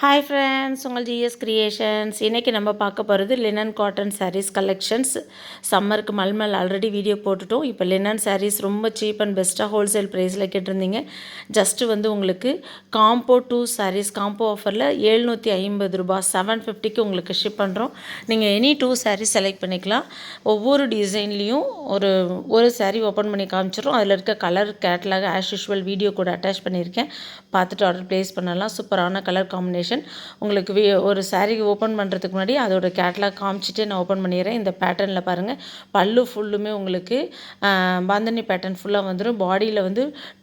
Hi friends, உங்கள் GS creations. இன்றைக்கி நம்ம பார்க்க போகிறது லினன் காட்டன் சாரீஸ் கலெக்ஷன்ஸ். சம்மருக்கு மல்மல் ஆல்ரெடி வீடியோ போட்டுட்டோம். இப்போ லினன் சாரீஸ் ரொம்ப சீப் அண்ட் பெஸ்ட்டாக ஹோல்சேல் ப்ரைஸில் கேட்டிருந்தீங்க. ஜஸ்ட்டு உங்களுக்கு காம்போ 2 சாரீஸ் காம்போ ஆஃபரில் ரூ. 750 உங்களுக்கு ஷிப் பண்ணுறோம். நீங்கள் எனி 2 சாரீஸ் செலக்ட் பண்ணிக்கலாம். ஒவ்வொரு டிசைன்லேயும் ஒரு சாரீ ஓப்பன் பண்ணி காமிச்சிடும். அதில் இருக்க colour catalogue as usual video கூட அட்டாச் பண்ணியிருக்கேன். பார்த்துட்டு ஆர்டர் ப்ளேஸ் பண்ணலாம். சூப்பரான கலர் காம்பினேஷன். உங்களுக்கு ஒரு சாரீ ஓப்பன் பண்ணுறதுக்கு முன்னாடி அதோட கேட்லாக் காமிச்சிட்டு நான் ஓப்பன் பண்ணிடுறேன். இந்த பேட்டர்னில் பாருங்கள், பல்லு ஃபுல்லுமே உங்களுக்கு பாந்தனி பேட்டர்ன் ஃபுல்லாக வந்துடும். பாடியில்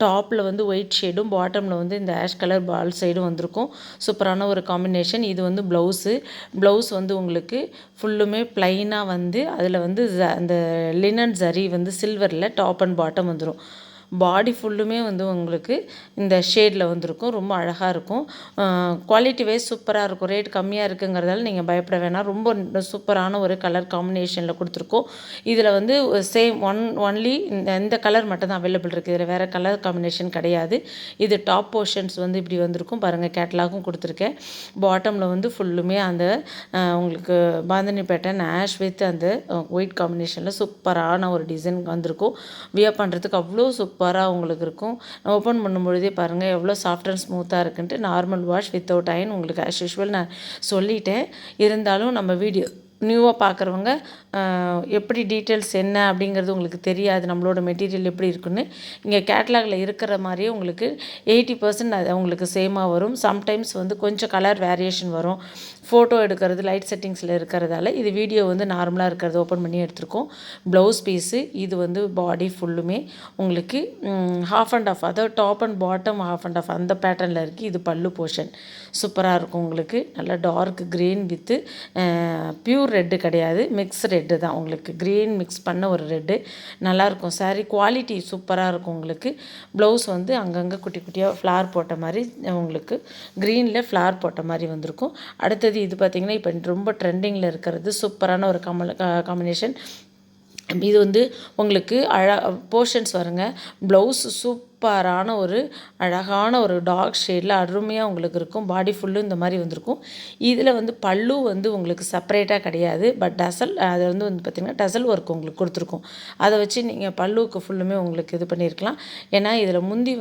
டாப்பில் ஒயிட் ஷேடும், பாட்டமில் இந்த ஆஷ் கலர் பால் சைடும் வந்திருக்கும். சூப்பரான ஒரு காம்பினேஷன். இது ப்ளவுஸ் உங்களுக்கு ஃபுல்லுமே ப்ளைனாக அதில் அந்த லினன் ஜரி சில்வரில் டாப் அண்ட் பாட்டம் வந்துடும். பாடி ஃபுல்லுமே உங்களுக்கு இந்த ஷேடில் வந்திருக்கும். ரொம்ப அழகாக இருக்கும். குவாலிட்டி வைஸ் சூப்பராக இருக்கும். ரேட் கம்மியாக இருக்குங்கிறதால நீங்கள் பயப்பட வேணாம். ரொம்ப சூப்பரான ஒரு கலர் காம்பினேஷனில் கொடுத்துருக்கோம். இதில் சேம் ஒன்லி இந்த கலர் மட்டும் தான் அவைலபிள் இருக்குது. இதில் வேறு கலர் காம்பினேஷன் கிடையாது. இது டாப் போர்ஷன்ஸ் இப்படி வந்திருக்கும். பாருங்கள், கேட்லாகும் கொடுத்துருக்கேன். பாட்டமில் ஃபுல்லுமே அந்த உங்களுக்கு பாந்தனி பேட்டர்ன் ஆஷ் வித் அந்த ஒயிட் காம்பினேஷனில் சூப்பரான ஒரு டிசைன் வந்திருக்கும். வியர் பண்ணுறதுக்கு அவ்வளோ சூப்பராக உங்களுக்கு இருக்கும். ஓப்பன் பண்ணும்பொழுதே பாருங்கள் எவ்வளோ சாஃப்ட் அண்ட் ஸ்மூத்தாக இருக்குன்ட்டு. நார்மல் வாஷ் வித்தவுட் அயன் உங்களுக்கு ஆஸ் யூஷுவல் நான் சொல்லிட்டேன். இருந்தாலும் நம்ம வீடியோ நியூவாக பார்க்குறவங்க எப்படி டீட்டெயில்ஸ் என்ன அப்படிங்கிறது உங்களுக்கு தெரியாது. நம்மளோட மெட்டீரியல் எப்படி இருக்குன்னு இங்கே கேட்லாகில் இருக்கிற மாதிரியே உங்களுக்கு 80% அது உங்களுக்கு சேமாக வரும். சம்டைம்ஸ் கொஞ்சம் கலர் வேரியேஷன் வரும். ஃபோட்டோ எடுக்கிறது லைட் செட்டிங்ஸில் இருக்கிறதால இது வீடியோ நார்மலாக இருக்கிறது ஓப்பன் பண்ணி எடுத்துருக்கோம். ப்ளவுஸ் பீஸு இது பாடி ஃபுல்லுமே உங்களுக்கு ஹாஃப் அண்ட் ஆஃப், அதாவது top and bottom half and half அந்த பேட்டர்னில் இருக்குது. இது பல்லு போர்ஷன் சூப்பராக இருக்கும். உங்களுக்கு நல்லா dark green with pure red கிடையாது, மிக்ஸ் ரெட்டு தான். உங்களுக்கு க்ரீன் மிக்ஸ் பண்ண ஒரு ரெட்டு நல்லாயிருக்கும். சாரீ குவாலிட்டி சூப்பராக இருக்கும். உங்களுக்கு ப்ளவுஸ் அங்கங்கே குட்டி குட்டியாக ஃப்ளார் போட்ட மாதிரி உங்களுக்கு க்ரீனில் ஃப்ளார் போட்ட மாதிரி வந்திருக்கும். அடுத்தது இது பார்த்திங்கன்னா இப்போ ரொம்ப ட்ரெண்டிங்கில் இருக்கிறது சூப்பரான ஒரு காம்பினேஷன். இது உங்களுக்கு போர்ஷன்ஸ் வருங்க. ப்ளவுஸ் சூப்பரான ஒரு அழகான ஒரு டார்க் ஷேடில் அருமையாக உங்களுக்கு இருக்கும். பாடி ஃபுல்லும் இந்த மாதிரி வந்திருக்கும். இதில் பல்லு உங்களுக்கு செப்பரேட்டாக கிடையாது. பட் டசல் அது பார்த்திங்கன்னா டசல் ஒர்க் உங்களுக்கு கொடுத்துருக்கும். அதை வச்சு நீங்கள் பல்லுவுக்கு ஃபுல்லுமே உங்களுக்கு இது பண்ணியிருக்கலாம். ஏன்னா இதில் முந்தி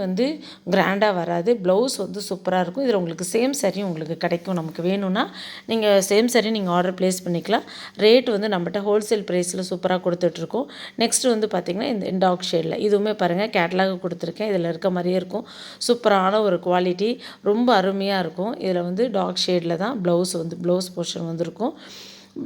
கிராண்டாக வராது. ப்ளவுஸ் சூப்பராக இருக்கும். இதில் உங்களுக்கு சேம் சாரீ உங்களுக்கு கிடைக்கும். நமக்கு வேணும்னா நீங்கள் சேம் சாரீ நீங்கள் ஆர்டர் ப்ளேஸ் பண்ணிக்கலாம். ரேட் நம்மகிட்ட ஹோல்சேல் ப்ரைஸில் சூப்பராக கொடுத்துட்ருக்கோம். நெக்ஸ்ட்டு பார்த்திங்கன்னா இந்த டார்க் ஷேடில் இதுவுமே பாருங்கள் கேட்லாக் கொடுத்துருக்கேன். இதில் இருக்க மாதிரியே இருக்கும். சூப்பரான ஒரு குவாலிட்டி, ரொம்ப அருமையாக இருக்கும். இதில் டார்க் ஷேடில் தான் ப்ளவுஸ் போர்ஷன் வந்திருக்கும்.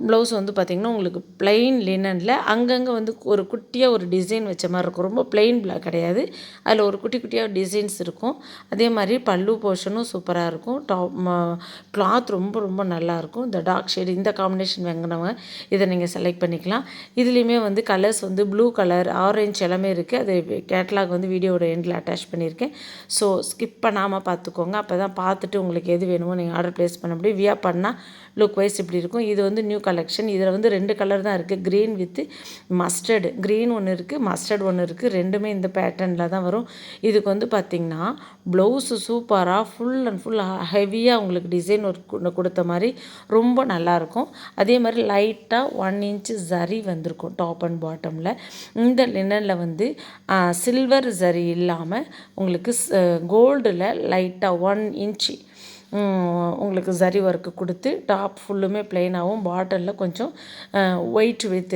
ப்ளவுஸ் பார்த்திங்கன்னா உங்களுக்கு ப்ளைன் லினனில் அங்கங்கே ஒரு குட்டியாக ஒரு டிசைன் வச்ச மாதிரி இருக்கும். ரொம்ப ப்ளைன் பிளாக் கிடையாது. அதில் ஒரு குட்டி குட்டியாக டிசைன்ஸ் இருக்கும். அதே மாதிரி பல்லு போர்ஷனும் சூப்பராக இருக்கும். கிளாத் ரொம்ப ரொம்ப நல்லாயிருக்கும். இந்த டார்க் ஷேடு இந்த காம்பினேஷன் வாங்கினவங்க இதை நீங்கள் செலக்ட் பண்ணிக்கலாம். இதுலேயுமே கலர்ஸ் ப்ளூ கலர், ஆரஞ்சு எல்லாமே இருக்குது. அது கேட்லாக் வீடியோட எண்டில் அட்டாச் பண்ணியிருக்கேன். ஸோ ஸ்கிப் பண்ணாமல் பார்த்துக்கோங்க. அப்போ தான் பார்த்துட்டு உங்களுக்கு எது வேணுமோ நீங்கள் ஆர்டர் ப்ளேஸ் பண்ண முடியும். வியர் பண்ணால் லுக் வைஸ் இப்படி இருக்கும். இது நியூ கலெக்ஷன். இதில் 2 கலர் தான் இருக்குது. Green with mustard. க்ரீன் ஒன்று இருக்குது, மஸ்டர்ட் ஒன்று இருக்குது. ரெண்டுமே இந்த பேட்டர்னில் தான் வரும். இதுக்கு பார்த்திங்கன்னா ப்ளவுஸு சூப்பராக ஃபுல் அண்ட் ஃபுல் ஹெவியாக உங்களுக்கு டிசைன் ஒர்க் கொடுத்த மாதிரி ரொம்ப நல்லாயிருக்கும். அதே மாதிரி லைட்டாக 1 இன்ச்சு ஜரி வந்திருக்கும் டாப் அண்ட் பாட்டமில். இந்த லினனில் சில்வர் ஜரி இல்லாமல் உங்களுக்கு கோல்டில் லைட்டாக 1 இன்ச்சு உங்களுக்கு ஜரி ஒர்க்கு கொடுத்து டாப் ஃபுல்லுமே ப்ளைனாகவும் பாட்டலில் கொஞ்சம் ஒயிட் வித்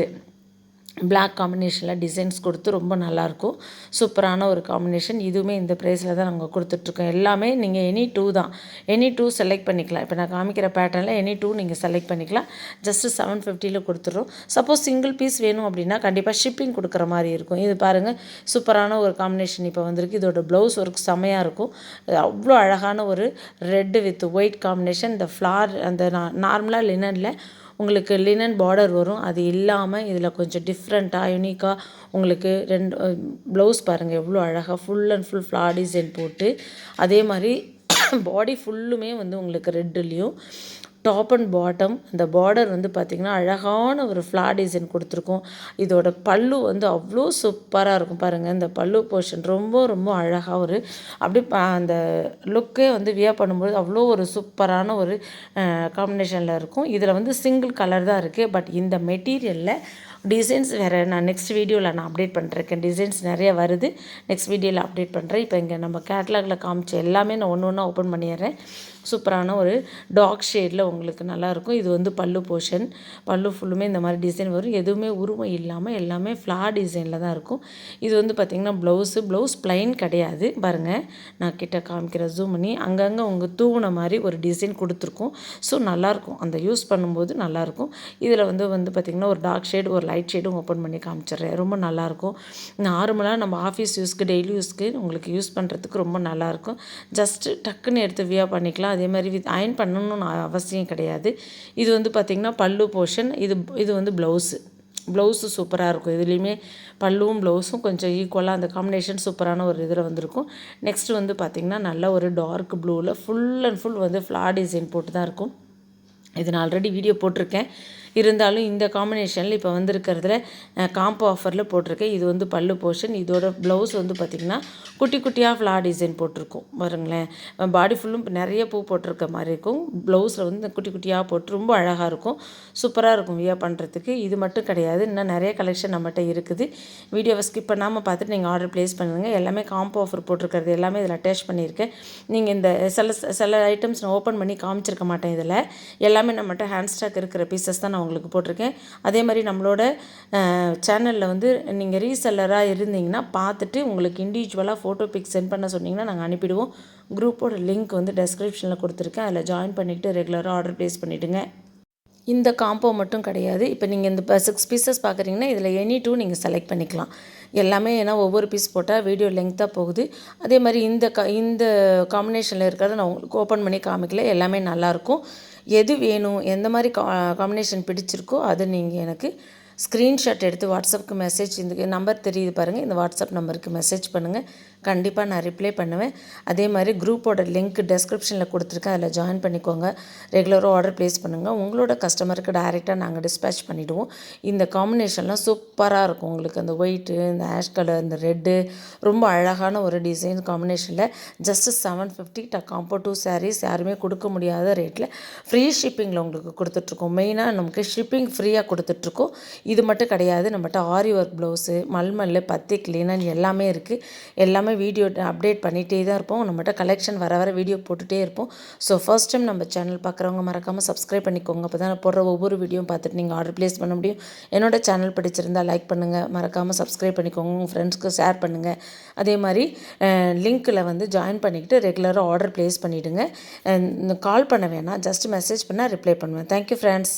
பிளாக் காம்பினேஷனில் டிசைன்ஸ் கொடுத்து ரொம்ப நல்லாயிருக்கும். சூப்பரான ஒரு காம்பினேஷன். இதுவுமே இந்த ப்ரைஸில் தான் நாங்கள் கொடுத்துட்ருக்கோம். எல்லாமே நீங்கள் எனி 2 தான். எனி 2 செலக்ட் பண்ணிக்கலாம். இப்போ நான் காமிக்கிற பேட்டர்னில் எனி 2 நீங்கள் செலக்ட் பண்ணிக்கலாம். ஜஸ்ட்டு 750 கொடுத்துட்றோம். சப்போஸ் சிங்கிள் பீஸ் வேணும் அப்படின்னா கண்டிப்பாக ஷிப்பிங் கொடுக்குற மாதிரி இருக்கும். இது பாருங்கள், சூப்பரான ஒரு காம்பினேஷன் இப்போ வந்திருக்கு. இதோட ப்ளவுஸ் ஒர்க் செமையாக இருக்கும். அவ்வளோ அழகான ஒரு ரெட்டு வித் ஒயிட் காம்பினேஷன். இந்த ஃப்ளார் அந்த நார்மலாக லினனில் உங்களுக்கு லினன் பார்டர் வரும். அது இல்லாமல் இதில் கொஞ்சம் டிஃப்ரெண்ட்டாக யூனிக்காக உங்களுக்கு 2 ப்ளவுஸ் பாருங்கள் எவ்வளோ அழகாக full and full flower design போட்டு, அதே மாதிரி பாடி ஃபுல்லுமே உங்களுக்கு ரெட்டுலேயும் டாப் அண்ட் பாட்டம் அந்த பார்டர் வந்து பார்த்திங்கன்னா அழகான ஒரு ஃப்ளார் டிசைன் கொடுத்துருக்கோம். இதோட பல்லு வந்து அவ்வளோ சூப்பராக இருக்கும் பாருங்கள். இந்த பல்லு போர்ஷன் ரொம்ப ரொம்ப அழகாக ஒரு அப்படி அந்த லுக்கே வந்து வியர் பண்ணும்போது அவ்வளோ ஒரு சூப்பரான ஒரு காம்பினேஷனில் இருக்கும். இதில் வந்து சிங்கிள் கலர் தான் இருக்குது. பட் இந்த மெட்டீரியலில் டிசைன்ஸ் வேறு நான் நெக்ஸ்ட் வீடியோவில் நான் அப்டேட் பண்ணிருக்கேன். டிசைன்ஸ் நிறைய வருது, நெக்ஸ்ட் வீடியோவில் அப்டேட் பண்ணுறேன். இப்போ இங்கே நம்ம கேட்லாகில் காமிச்ச எல்லாமே நான் ஒன்று ஒன்றா ஓப்பன் பண்ணிடுறேன். சூப்பரான ஒரு டார்க் ஷேடில் உங்களுக்கு நல்லாயிருக்கும். இது வந்து பல்லு போர்ஷன். பல்லு ஃபுல்லுமே இந்த மாதிரி டிசைன் வரும். எதுவுமே உருவம் இல்லாமல் எல்லாமே ஃப்ளார் டிசைனில் தான் இருக்கும். இது வந்து பார்த்திங்கன்னா ப்ளவுஸ் ப்ளைன் கிடையாது. பாருங்கள், நான் கிட்ட காமிக்கிற ஜூம் பண்ணி அங்கங்கே உங்கள் தூவுன மாதிரி ஒரு டிசைன் கொடுத்துருக்கோம். ஸோ நல்லாயிருக்கும், அந்த யூஸ் பண்ணும்போது நல்லாயிருக்கும். இதில் வந்து பார்த்திங்கன்னா ஒரு டார்க் ஷேடு ஒரு லைட் ஷேடும் ஓப்பன் பண்ணி காமிச்சிடுறேன். ரொம்ப நல்லாயிருக்கும். நார்மலாக நம்ம ஆஃபீஸ் யூஸ்க்கு டெய்லி யூஸ்க்கு உங்களுக்கு யூஸ் பண்ணுறதுக்கு ரொம்ப நல்லாயிருக்கும். ஜஸ்ட்டு டக்குன்னு எடுத்து வியர் பண்ணிக்கலாம். அதே மாதிரி அயர்ன் பண்ணணும்னு அவசியம் கிடையாது. இது வந்து பார்த்திங்கன்னா பல்லு போர்ஷன். இது வந்து ப்ளவுஸு சூப்பராக இருக்கும். இதுலேயுமே பல்லுவும் ப்ளவுஸும் கொஞ்சம் ஈக்குவலாக அந்த காம்பினேஷன் சூப்பரான ஒரு இதில் வந்திருக்கும். நெக்ஸ்ட்டு வந்து பார்த்திங்கன்னா நல்ல ஒரு டார்க் ப்ளூவில் ஃபுல் அண்ட் ஃபுல் வந்து ஃப்ளார் டிசைன் போட்டு தான் இருக்கும். இது நான் ஆல்ரெடி வீடியோ போட்டிருக்கேன். இருந்தாலும் இந்த காம்பினேஷனில் இப்போ வந்திருக்கிறதுல காம்போ ஆஃபரில் போட்டிருக்கேன். இது வந்து பல்லு போர்ஷன். இதோட ப்ளவுஸ் வந்து பார்த்திங்கன்னா குட்டி குட்டியாக ஃப்ளார் டிசைன் போட்டிருக்கும் பாருங்களேன். பாடி ஃபுல்லும் நிறைய பூ போட்டிருக்க மாதிரி இருக்கும். ப்ளவுஸில் வந்து குட்டி குட்டியாக போட்டு ரொம்ப அழகாக இருக்கும். சூப்பராக இருக்கும் வியர் பண்ணுறதுக்கு. இது மட்டும் கிடையாது, இன்னும் நிறைய கலெக்ஷன் நம்மகிட்ட இருக்குது. வீடியோவை ஸ்கிப் பண்ணாமல் பார்த்துட்டு நீங்கள் ஆர்டர் ப்ளேஸ் பண்ணுங்கள். எல்லாமே காம்போ ஆஃபர் போட்டிருக்கிறது எல்லாமே இதில் அட்டாச் பண்ணியிருக்கேன். நீங்கள் இந்த சில ஐட்டம்ஸ் நான் ஓப்பன் பண்ணி காமிச்சிருக்க மாட்டேன். இதில் எல்லாமே நம்மகிட்ட ஹேண்ட் ஸ்டாக் இருக்கிற பீசஸ் தான் நான் உங்களுக்கு போட்டிருக்கேன். அதே மாதிரி நம்மளோட சேனலில் வந்து நீங்கள் ரீசெல்லராக இருந்தீங்கன்னா பார்த்துட்டு உங்களுக்கு இண்டிவிஜுவலாக ஃபோட்டோ பிக் சென்ட் பண்ண சொன்னிங்கன்னா நாங்கள் அனுப்பிடுவோம். குரூப்போட லிங்க் வந்து டெஸ்கிரிப்ஷனில் கொடுத்துருக்கேன். அதில் ஜாயின் பண்ணிவிட்டு ரெகுலராக ஆர்டர் ப்ளேஸ் பண்ணிவிடுங்க. இந்த காம்போ மட்டும் கிடையாது. இப்போ நீங்கள் இந்த 6 பீசஸ் பார்க்குறீங்கன்னா இதில் எனி 2 நீங்கள் செலக்ட் பண்ணிக்கலாம். எல்லாமே ஏன்னா ஒவ்வொரு பீஸ் போட்டால் வீடியோ லெங்க்த்தாக போகுது. அதே மாதிரி இந்த காம்பினேஷனில் இருக்கிறத நான் உங்களுக்கு ஓப்பன் பண்ணி காமிக்கல. எல்லாமே நல்லாயிருக்கும். எது வேணும், எந்த மாதிரி காம்பினேஷன் பிடிச்சிருக்கோ அதை நீங்கள் எனக்கு ஸ்க்ரீன்ஷாட் எடுத்து வாட்ஸ்அப்புக்கு மெசேஜ், இந்த நம்பர் தெரியுது பாருங்கள், இந்த வாட்ஸ்அப் நம்பருக்கு மெசேஜ் பண்ணுங்கள். கண்டிப்பாக நான் ரிப்ளை பண்ணுவேன். அதே மாதிரி குரூப்போட லிங்க் டெஸ்கிரிப்ஷனில் கொடுத்துருக்கேன். அதில் ஜாயின் பண்ணிக்கோங்க. ரெகுலராக ஆர்டர் ப்ளேஸ் பண்ணுங்கள். உங்களோட கஸ்டமருக்கு டைரெக்டாக நாங்கள் டிஸ்பேச் பண்ணிவிடுவோம். இந்த காம்பினேஷன்லாம் சூப்பராக இருக்கும். உங்களுக்கு அந்த ஒயிட்டு, இந்த ஆஷ் கலர், இந்த ரெட்டு ரொம்ப அழகான ஒரு டிசைன் காம்பினேஷனில் ஜஸ்ட்டு 750 காம்போ 2 சாரீஸ் யாருமே கொடுக்க முடியாத ரேட்டில் ஃப்ரீ ஷிப்பிங்கில் உங்களுக்கு கொடுத்துட்ருக்கோம். மெயினாக நமக்கு ஷிப்பிங் ஃப்ரீயாக கொடுத்துட்ருக்கோம். இது மட்டும் கிடையாது, நம்மகிட்ட ஆரி ஒர்க் ப்ளவுஸு, மல்மல், பத்திக், லினன் எல்லாமே இருக்குது. எல்லாமே வீடியோ அப்டேட் பண்ணிகிட்டே தான் இருப்போம். நம்மகிட்ட கலெக்ஷன் வர வீடியோ போட்டுகிட்டே இருப்போம். ஸோ ஃபர்ஸ்ட் டைம் நம்ம சேனல் பார்க்குறவங்க மறக்காமல் சப்ஸ்கிரைப் பண்ணிக்கோங்க. அப்போ தான் போடுற ஒவ்வொரு வீடியோவும் பார்த்துட்டு நீங்கள் ஆர்டர் ப்ளேஸ் பண்ண முடியும். என்னோட சேனல் பிடிச்சிருந்தால் லைக் பண்ணுங்கள், மறக்காமல் சப்ஸ்கிரைப் பண்ணிக்கோங்க, உங்கள் ஃப்ரெண்ட்ஸ்க்கு ஷேர் பண்ணுங்கள். அதே மாதிரி லிங்க்கில் வந்து ஜாயின் பண்ணிக்கிட்டு ரெகுலராக ஆர்டர் ப்ளேஸ் பண்ணிவிடுங்க. கால் பண்ண வேணாம், ஜஸ்ட் மெசேஜ் பண்ணால் ரிப்ளை பண்ணுவேன். Thank you friends.